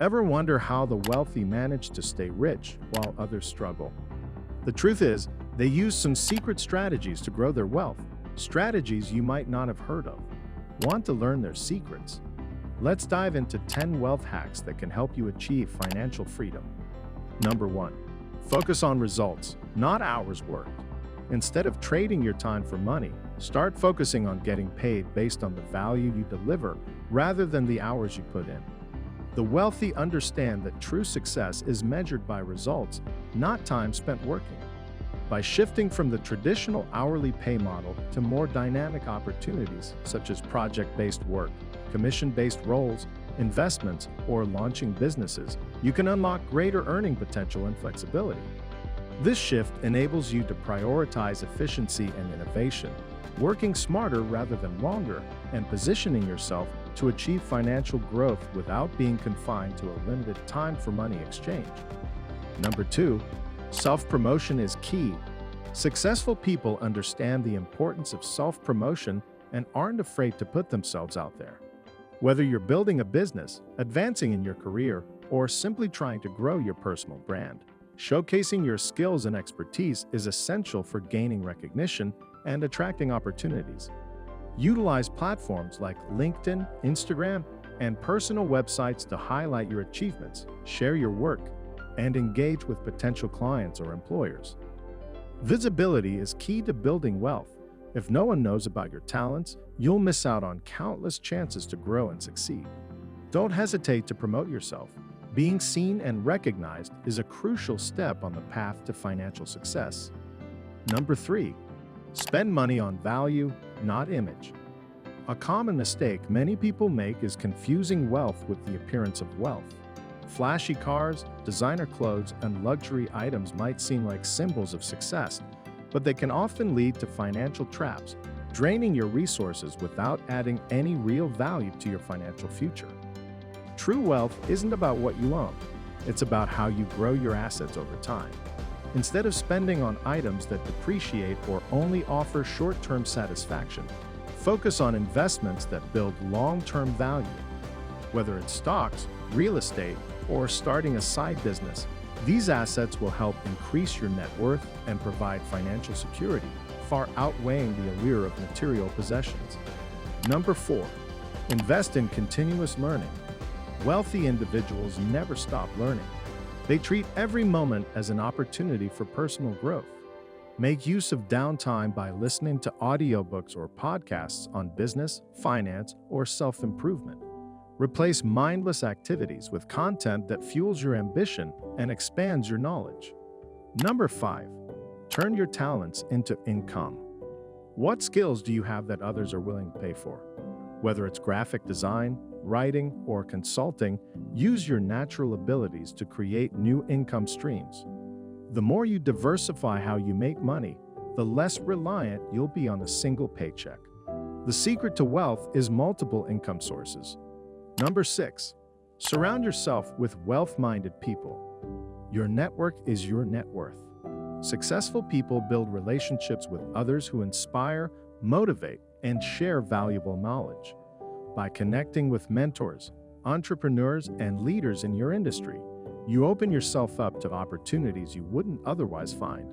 Ever wonder how the wealthy manage to stay rich while others struggle? The truth is, they use some secret strategies to grow their wealth, strategies you might not have heard of. Want to learn their secrets? Let's dive into 10 wealth hacks that can help you achieve financial freedom. Number 1. Focus on results, not hours worked. Instead of trading your time for money, start focusing on getting paid based on the value you deliver rather than the hours you put in. The wealthy understand that true success is measured by results, not time spent working. By shifting from the traditional hourly pay model to more dynamic opportunities such as project-based work, commission-based roles, investments, or launching businesses, you can unlock greater earning potential and flexibility. This shift enables you to prioritize efficiency and innovation, working smarter rather than longer, and positioning yourself to achieve financial growth without being confined to a limited time for money exchange. Number 2, self-promotion is key. Successful people understand the importance of self-promotion and aren't afraid to put themselves out there. Whether you're building a business, advancing in your career, or simply trying to grow your personal brand, showcasing your skills and expertise is essential for gaining recognition and attracting opportunities. Utilize platforms like LinkedIn, Instagram, and personal websites to highlight your achievements, share your work, and engage with potential clients or employers. Visibility is key to building wealth. If no one knows about your talents, you'll miss out on countless chances to grow and succeed. Don't hesitate to promote yourself. Being seen and recognized is a crucial step on the path to financial success. Number 3, spend money on value, not image. A common mistake many people make is confusing wealth with the appearance of wealth. Flashy cars, designer clothes, and luxury items might seem like symbols of success, but they can often lead to financial traps, draining your resources without adding any real value to your financial future. True wealth isn't about what you own, it's about how you grow your assets over time. Instead of spending on items that depreciate or only offer short-term satisfaction, focus on investments that build long-term value. Whether it's stocks, real estate, or starting a side business, these assets will help increase your net worth and provide financial security, far outweighing the allure of material possessions. Number 4, invest in continuous learning. Wealthy individuals never stop learning. They treat every moment as an opportunity for personal growth. Make use of downtime by listening to audiobooks or podcasts on business, finance, or self-improvement. Replace mindless activities with content that fuels your ambition and expands your knowledge. Number 5, turn your talents into income. What skills do you have that others are willing to pay for? Whether it's graphic design, writing, or consulting, use your natural abilities to create new income streams. The more you diversify how you make money, the less reliant you'll be on a single paycheck. The secret to wealth is multiple income sources. Number 6, surround yourself with wealth-minded people. Your network is your net worth. Successful people build relationships with others who inspire, motivate, and share valuable knowledge. By connecting with mentors, entrepreneurs, and leaders in your industry, you open yourself up to opportunities you wouldn't otherwise find.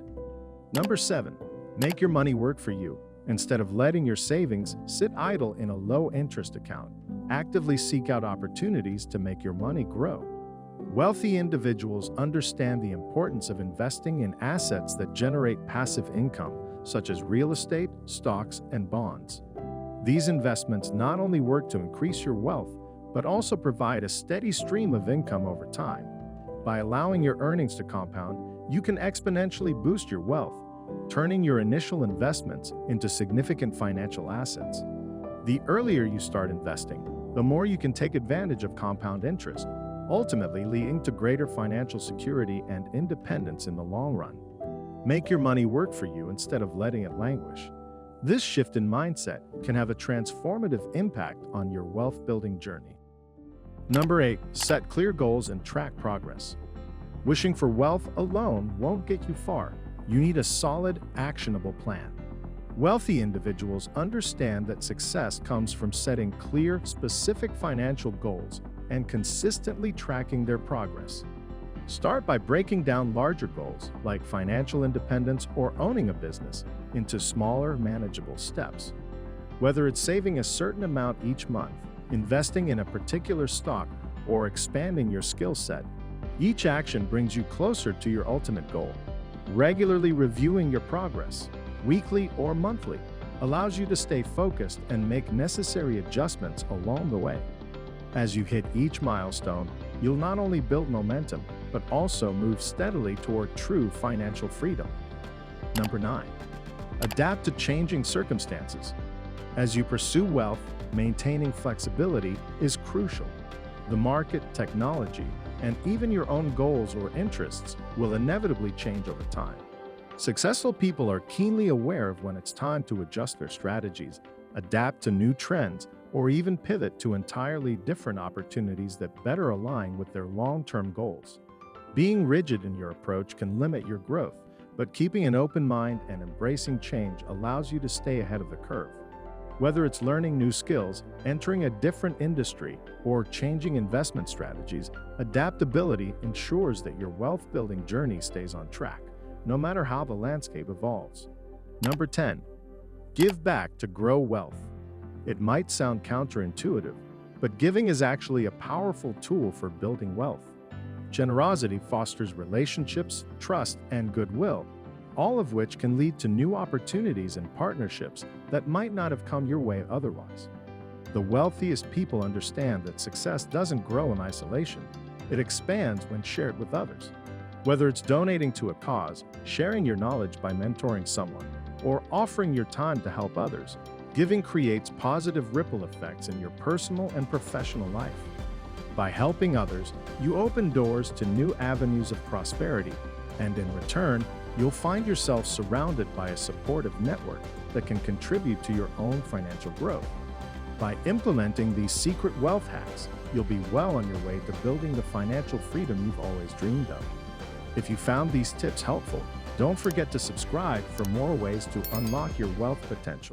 Number 7, make your money work for you. Instead of letting your savings sit idle in a low-interest account, actively seek out opportunities to make your money grow. Wealthy individuals understand the importance of investing in assets that generate passive income, such as real estate, stocks, and bonds. These investments not only work to increase your wealth, but also provide a steady stream of income over time. By allowing your earnings to compound, you can exponentially boost your wealth, turning your initial investments into significant financial assets. The earlier you start investing, the more you can take advantage of compound interest, ultimately leading to greater financial security and independence in the long run. Make your money work for you instead of letting it languish. This shift in mindset can have a transformative impact on your wealth-building journey. Number 8, set clear goals and track progress. Wishing for wealth alone won't get you far. You need a solid, actionable plan. Wealthy individuals understand that success comes from setting clear, specific financial goals and consistently tracking their progress. Start by breaking down larger goals, like financial independence or owning a business, into smaller, manageable steps. Whether it's saving a certain amount each month, investing in a particular stock, or expanding your skill set, each action brings you closer to your ultimate goal. Regularly reviewing your progress, weekly or monthly, allows you to stay focused and make necessary adjustments along the way. As you hit each milestone, you'll not only build momentum, but also move steadily toward true financial freedom. Number 9. Adapt to changing circumstances. As you pursue wealth, maintaining flexibility is crucial. The market, technology, and even your own goals or interests will inevitably change over time. Successful people are keenly aware of when it's time to adjust their strategies, adapt to new trends, or even pivot to entirely different opportunities that better align with their long-term goals. Being rigid in your approach can limit your growth, but keeping an open mind and embracing change allows you to stay ahead of the curve. Whether it's learning new skills, entering a different industry, or changing investment strategies, adaptability ensures that your wealth-building journey stays on track, no matter how the landscape evolves. Number 10. Give back to grow wealth. It might sound counterintuitive, but giving is actually a powerful tool for building wealth. Generosity fosters relationships, trust, and goodwill, all of which can lead to new opportunities and partnerships that might not have come your way otherwise. The wealthiest people understand that success doesn't grow in isolation. It expands when shared with others. Whether it's donating to a cause, sharing your knowledge by mentoring someone, or offering your time to help others, giving creates positive ripple effects in your personal and professional life. By helping others, you open doors to new avenues of prosperity, and in return, you'll find yourself surrounded by a supportive network that can contribute to your own financial growth. By implementing these secret wealth hacks, you'll be well on your way to building the financial freedom you've always dreamed of. If you found these tips helpful, don't forget to subscribe for more ways to unlock your wealth potential.